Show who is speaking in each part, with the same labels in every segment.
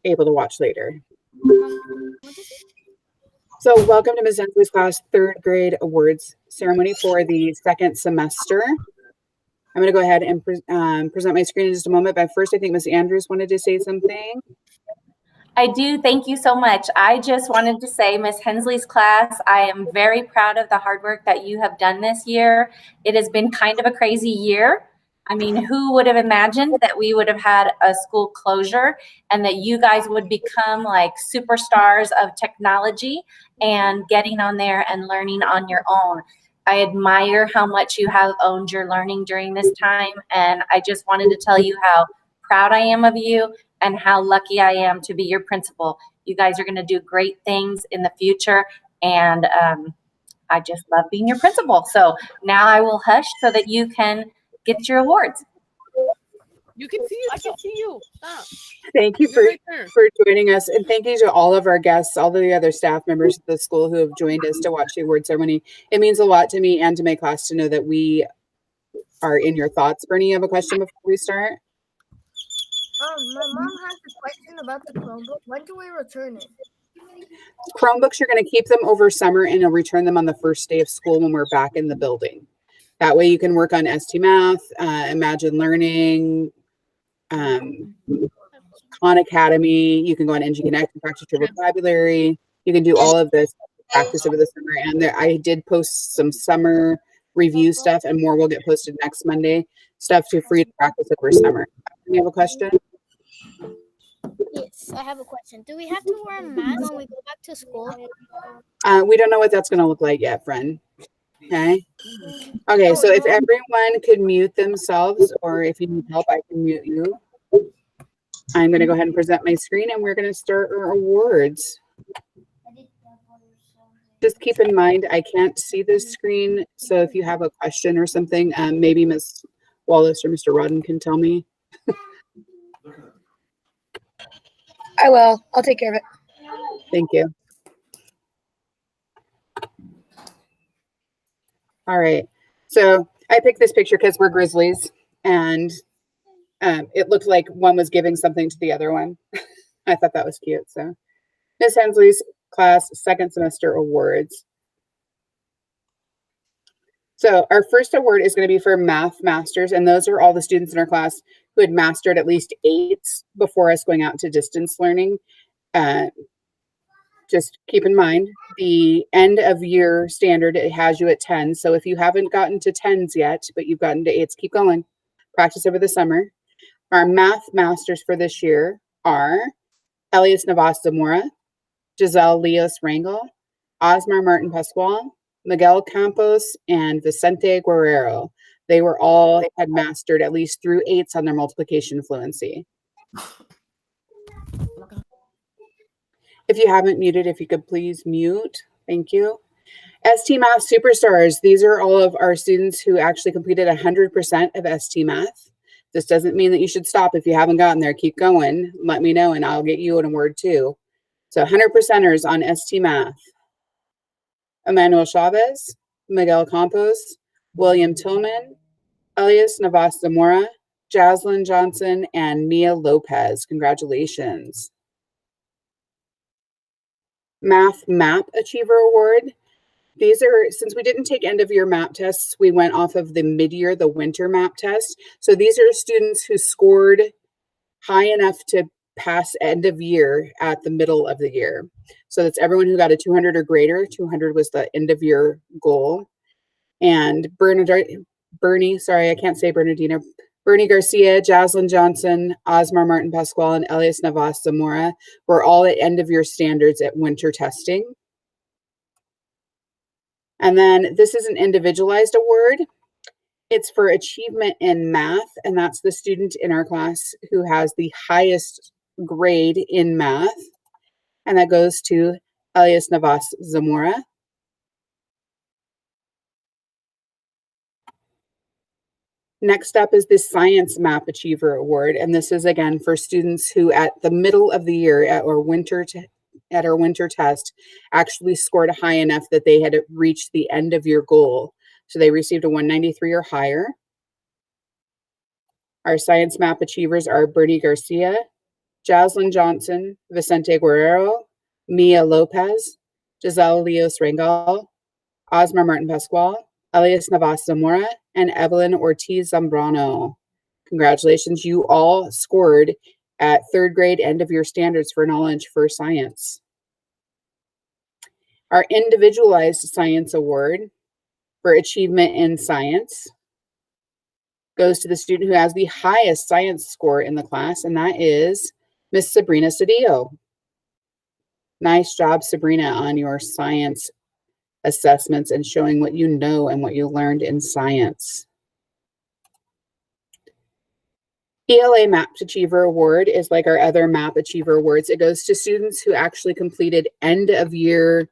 Speaker 1: able to watch later. So welcome to Ms. Hensley's class, third grade awards ceremony for the second semester. I'm going to go ahead and present my screen in just a moment, but first I think Ms. Andrews wanted to say something.
Speaker 2: I do. Thank you so much. I just wanted to say, Ms. Hensley's class, I am very proud of the hard work that you have done this year. It has been kind of a crazy year. I mean, who would have imagined that we would have had a school closure and that you guys would become like superstars of technology and getting on there and learning on your own. I admire how much you have owned your learning during this time, and I just wanted to tell you how proud I am of you and how lucky I am to be your principal. You guys are going to do great things in the future, and I just love being your principal. So now I will hush so that you can get your awards.
Speaker 3: You can see you. I can see you. Stop.
Speaker 1: Thank you for joining us, and thank you to all of our guests, all of the other staff members of the school who have joined us to watch the award ceremony. It means a lot to me and to my class to know that we are in your thoughts. Bernie, you have a question before we start?
Speaker 4: My mom has a question about the Chromebook. When do we return it?
Speaker 1: Chromebooks, you're going to keep them over summer and you'll return them on the first day of school when we're back in the building. That way you can work on ST Math, Imagine Learning, Khan Academy. You can go on NG Connect and practice your vocabulary. You can do all of this practice over the summer. And I did post some summer review stuff, and more will get posted next Monday. Stuff to free to practice over summer. You have a question?
Speaker 4: Yes, I have a question. Do we have to wear a mask when we go back to school?
Speaker 1: We don't know what that's going to look like yet, friend. Okay. Okay, so if everyone could mute themselves, or if you need help, I can mute you. I'm going to go ahead and present my screen, and we're going to start our awards. Just keep in mind, I can't see this screen, so if you have a question or something, maybe Ms. Wallace or Mr. Rodden can tell me.
Speaker 5: I will. I'll take care of it.
Speaker 1: Thank you. All right. So I picked this picture because we're Grizzlies, and it looked like one was giving something to the other one. I thought that was cute. So Ms. Hensley's class second semester awards. So our first award is going to be for Math Masters, and those are all the students in our class who had mastered at least 8s before us going out to distance learning. Just keep in mind, the end of year standard, it has you at 10. So if you haven't gotten to 10s yet, but you've gotten to 8s, keep going. Practice over the summer. Our Math Masters for this year are Elias Navas Zamora, Giselle Leos Rangel, Osmar Martin Pascual, Miguel Campos, and Vicente Guerrero. They were all had mastered at least through 8s on their multiplication fluency. If you haven't muted, if you could please mute. Thank you. ST Math Superstars. These are all of our students who actually completed 100% of ST Math. This doesn't mean that you should stop if you haven't gotten there. Keep going. Let me know and I'll get you an award too. So 100%ers on ST Math. Emmanuel Chavez, Miguel Campos, William Tillman, Elias Navas Zamora, Jaslyn Johnson, and Mia Lopez. Congratulations. Math Map Achiever Award. These are, since we didn't take end of year map tests, we went off of the mid-year, the winter map test. So these are students who scored high enough to pass end of year at the middle of the year. So that's everyone who got a 200 or greater. 200 was the end of year goal. And Bernie, sorry, I can't say Bernardino. Bernie Garcia, Jaslyn Johnson, Osmar Martin Pascual, and Elias Navas Zamora were all at end of year standards at winter testing. And then this is an individualized award. It's for achievement in math, and that's the student in our class who has the highest grade in math. And that goes to Elias Navas Zamora. Next up is the Science Map Achiever Award, and this is again for students who at the middle of the year at our winter test actually scored high enough that they had reached the end of year goal. So they received a 193 or higher. Our Science Map Achievers are Bernie Garcia, Jaslyn Johnson, Vicente Guerrero, Mia Lopez, Giselle Leos Rangel, Osmar Martin Pascual, Elias Navas Zamora, and Evelyn Ortiz Zambrano. Congratulations, you all scored at third grade end of year standards for knowledge for science. Our individualized science award for achievement in science goes to the student who has the highest science score in the class, and that is Miss Sabrina Cedillo. Nice job, Sabrina, on your science assessments and showing what you know and what you learned in science. ELA MAP Achiever Award is like our other MAP Achiever Awards. It goes to students who actually completed end of year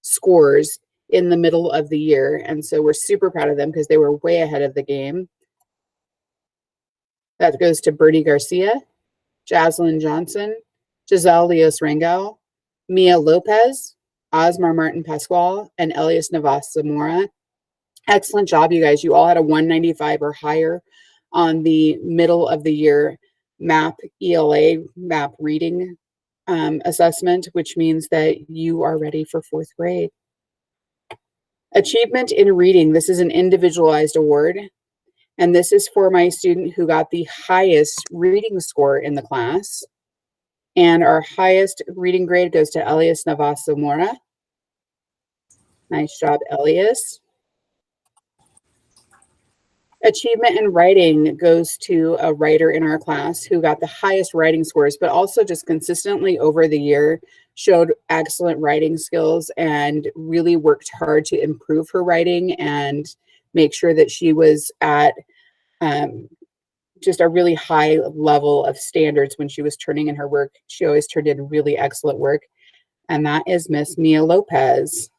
Speaker 1: scores in the middle of the year. And so we're super proud of them because they were way ahead of the game. That goes to Bertie Garcia, Jaslyn Johnson, Giselle Leos Rangel, Mia Lopez, Osmar Martin Pascual, and Elias Navas Zamora. Excellent job, you guys. You all had a 195 or higher on the middle of the year MAP ELA, MAP reading assessment, which means that you are ready for fourth grade. Achievement in reading. This is an individualized award. And this is for my student who got the highest reading score in the class. And our highest reading grade goes to Elias Navas Zamora. Nice job, Elias. Achievement in writing goes to a writer in our class who got the highest writing scores, but also just consistently over the year showed excellent writing skills and really worked hard to improve her writing and make sure that she was at just a really high level of standards when she was turning in her work. She always turned in really excellent work. And that is Miss Mia Lopez.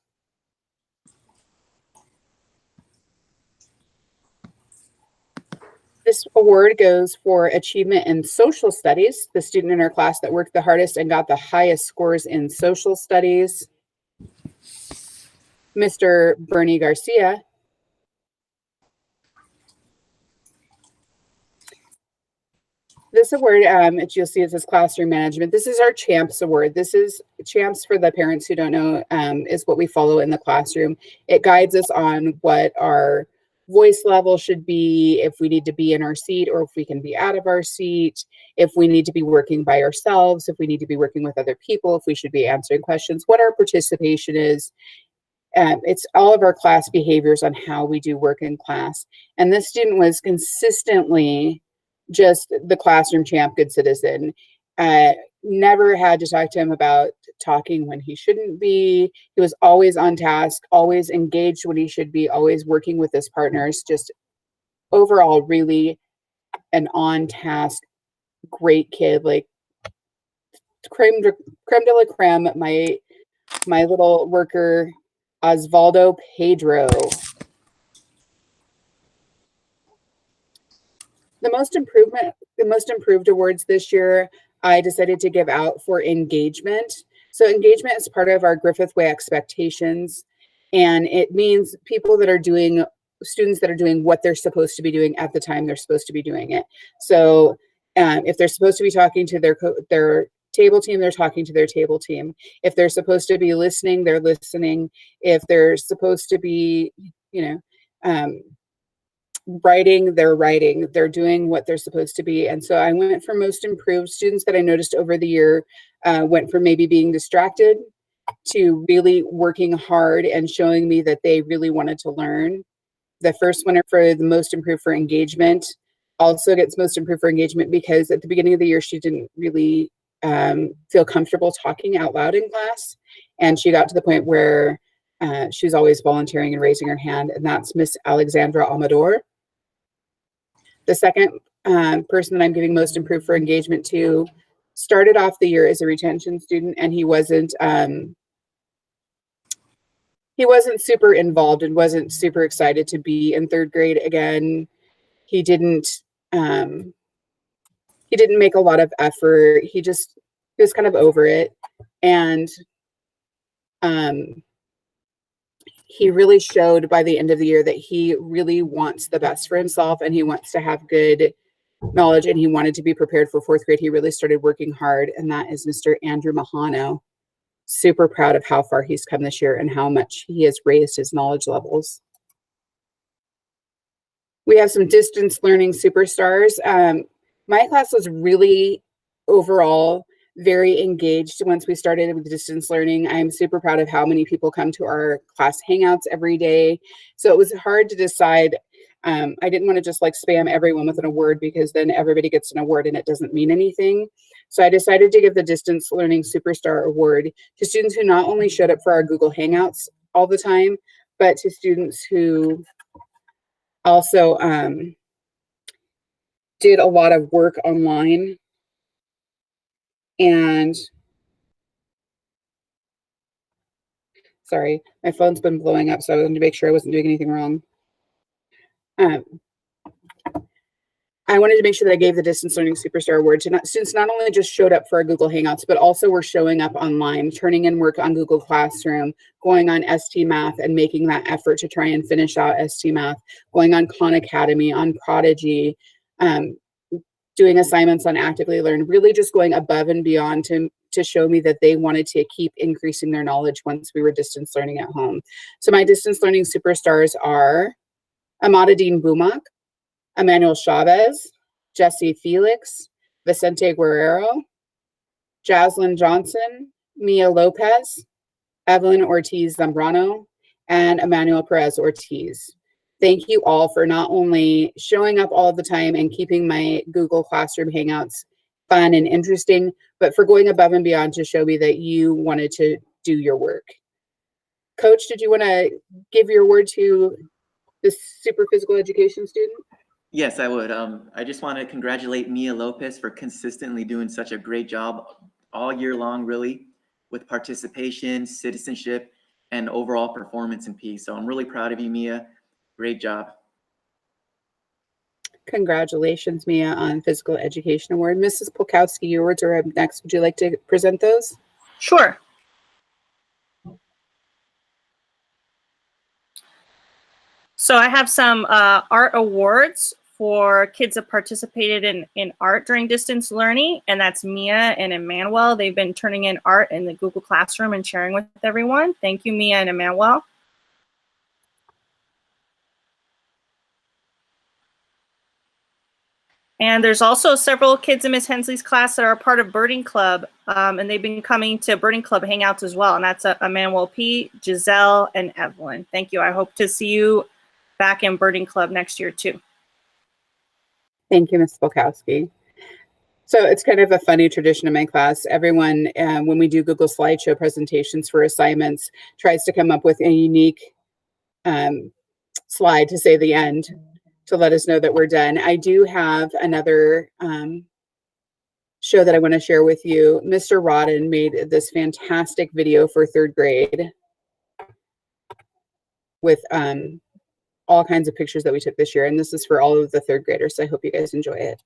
Speaker 1: This award goes for achievement in social studies, the student in our class that worked the hardest and got the highest scores in social studies, Mr. Bernie Garcia. This award, you'll see it says classroom management. This is our CHAMPS award. This is CHAMPS, for the parents who don't know, is what we follow in the classroom. It guides us on what our voice level should be, if we need to be in our seat or if we can be out of our seat, if we need to be working by ourselves, if we need to be working with other people, if we should be answering questions, what our participation is. It's all of our class behaviors on how we do work in class. And this student was consistently just the classroom champ, good citizen. Never had to talk to him about talking when he shouldn't be. He was always on task, always engaged when he should be, always working with his partners. Just overall, really an on task, great kid, like creme de la creme. My little worker, Osvaldo Pedro. The most improved awards this year, I decided to give out for engagement. So engagement is part of our Griffith Way expectations. And it means students that are doing what they're supposed to be doing at the time they're supposed to be doing it. So if they're supposed to be talking to their table team, they're talking to their table team. If they're supposed to be listening, they're listening. If they're supposed to be, writing, they're writing. They're doing what they're supposed to be. And so I went for most improved. Students that I noticed over the year went from maybe being distracted to really working hard and showing me that they really wanted to learn. The first winner for the most improved for engagement also gets most improved for engagement because at the beginning of the year, she didn't really feel comfortable talking out loud in class. And she got to the point where she was always volunteering and raising her hand, and that's Miss Alexandra Amador. The second person that I'm giving most improved for engagement to started off the year as a retention student, and he wasn't super involved and wasn't super excited to be in third grade again. He didn't make a lot of effort. He was kind of over it. And he really showed by the end of the year that he really wants the best for himself and he wants to have good knowledge and he wanted to be prepared for fourth grade, he really started working hard, and that is Mr. Andrew Mahano. Super proud of how far he's come this year and how much he has raised his knowledge levels. We have some distance learning superstars. My class was really overall very engaged once we started with distance learning. I'm super proud of how many people come to our class hangouts every day. So it was hard to decide. I didn't want to just like spam everyone with an award because then everybody gets an award and it doesn't mean anything. So I decided to give the Distance Learning Superstar Award to students who not only showed up for our Google Hangouts all the time, but to students who also did a lot of work online. And sorry, my phone's been blowing up, so I wanted to make sure I wasn't doing anything wrong. I wanted to make sure that I gave the Distance Learning Superstar Award to students not only just showed up for our Google Hangouts, but also were showing up online, turning in work on Google Classroom, going on ST Math and making that effort to try and finish out ST Math, going on Khan Academy, on Prodigy, doing assignments on Actively Learn, really just going above and beyond to show me that they wanted to keep increasing their knowledge once we were distance learning at home. So my distance learning superstars are Amadadine Bumak, Emmanuel Chavez, Jesse Felix, Vicente Guerrero, Jaslyn Johnson, Mia Lopez, Evelyn Ortiz Zambrano, and Emmanuel Perez Ortiz. Thank you all for not only showing up all the time and keeping my Google Classroom Hangouts fun and interesting, but for going above and beyond to show me that you wanted to do your work. Coach, did you want to give your word to this super physical education student?
Speaker 6: Yes, I would. I just want to congratulate Mia Lopez for consistently doing such a great job all year long, really, with participation, citizenship, and overall performance in P. So I'm really proud of you, Mia. Great job.
Speaker 1: Congratulations, Mia, on Physical Education Award. Mrs. Polkowski, your words are up next. Would you like to present those?
Speaker 7: Sure. So I have some art awards for kids that participated in art during distance learning, and that's Mia and Emmanuel. They've been turning in art in the Google Classroom and sharing with everyone. Thank you, Mia and Emmanuel. And there's also several kids in Miss Hensley's class that are a part of Birding Club, and they've been coming to Birding Club Hangouts as well, and that's Emmanuel P., Giselle, and Evelyn. Thank you. I hope to see you back in Birding Club next year too.
Speaker 1: Thank you, Ms. Polkowski. So it's kind of a funny tradition in my class. Everyone, when we do Google slideshow presentations for assignments, tries to come up with a unique slide to say the end to let us know that we're done. I do have another show that I want to share with you. Mr. Rodden made this fantastic video for third grade with all kinds of pictures that we took this year. And this is for all of the third graders. So I hope you guys enjoy it.